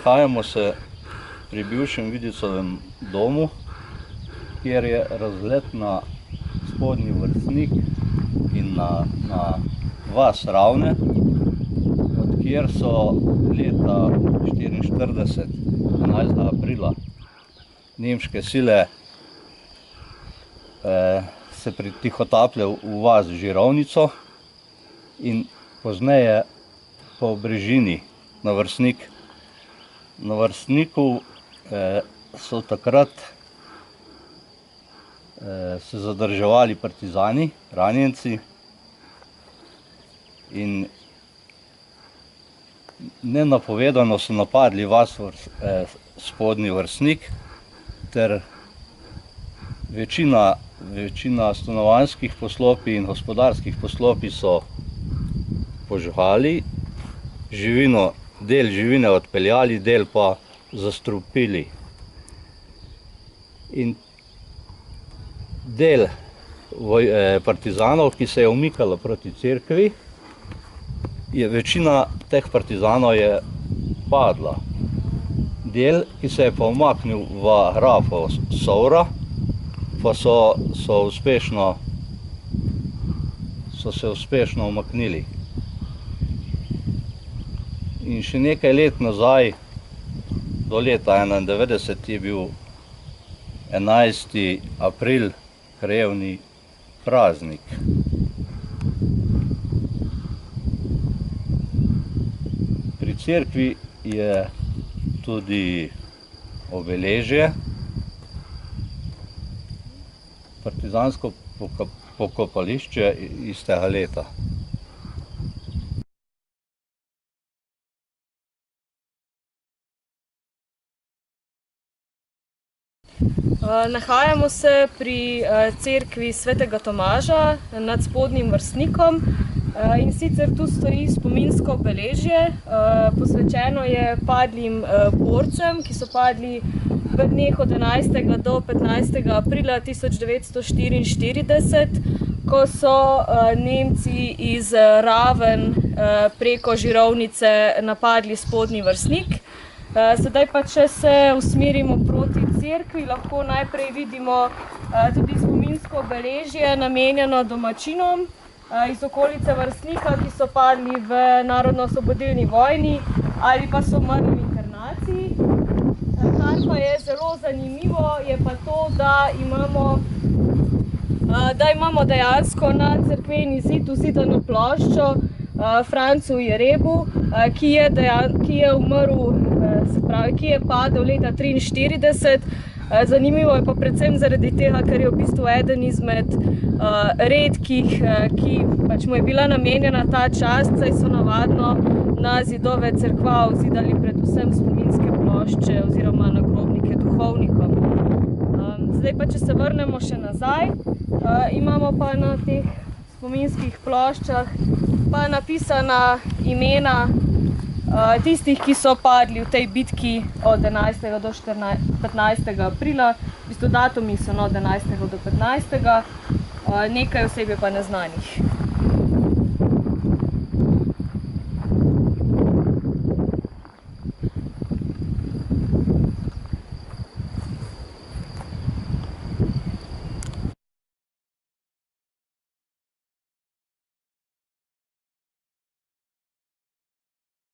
Nahajamo se pri bivšem Vidicovem domu, kjer je razgled na spodnji Vrstnik in na vas Ravne, od kjer so leta 1944, 11. aprila, nemške sile se pritihotapljal v vas Žirovnico in pozneje po Brežini na Vrstnik. Na Vrstniku so takrat se zadrževali partizani, ranjenci in nenapovedano so napadli vas spodnji Vrstnik ter večina stanovanjskih poslopij in gospodarskih poslopij so požgali, del živine odpeljali, del pa zastrupili. In del partizanov, ki se je umikalo proti cerkvi, večina teh partizanov je padla. Del, ki se je pa umaknil v grafo Sovra, pa so se uspešno umaknili. In še nekaj let nazaj, do leta 1991, je bil 11. april krajevni praznik. Pri cerkvi je tudi obeležje, partizansko pokopališče iz tega leta. Nahajamo se pri cerkvi Svetega Tomaža nad spodnjim Vrstnikom in sicer tu stoji spominsko obeležje, posvečeno je padlim borcem, ki so padli v dneh od 11. do 15. aprila 1944, ko so Nemci iz Raven preko Žirovnice napadli spodnji Vrstnik. Sedaj pa, če se usmerimo proti cerkvi, lahko najprej vidimo tudi spominsko obeležje namenjeno domačinom iz okolice Vrstnika, ki so padli v narodno-osvobodilni vojni ali pa so umrli v internaciji. Kar pa je zelo zanimivo, je pa to, da imamo dejansko na cerkveni zid vzidano ploščo Francu Jerebu, ki je umrl, ki je padel leta 1943. Zanimivo je pa predvsem zaradi tega, ker je v bistvu eden izmed redkih, ki pač mu je bila namenjena ta čast, saj so navadno na zidove cerkva vzidali predvsem spominske plošče oziroma nagrobnike duhovnikom. Zdaj pa, če se vrnemo še nazaj, imamo pa na teh spominskih ploščah pa napisana imena tistih, ki so padli v tej bitki od 11. do 15. aprila. V bistvu datumi so od 11. do 15. Nekaj oseb je pa neznanih.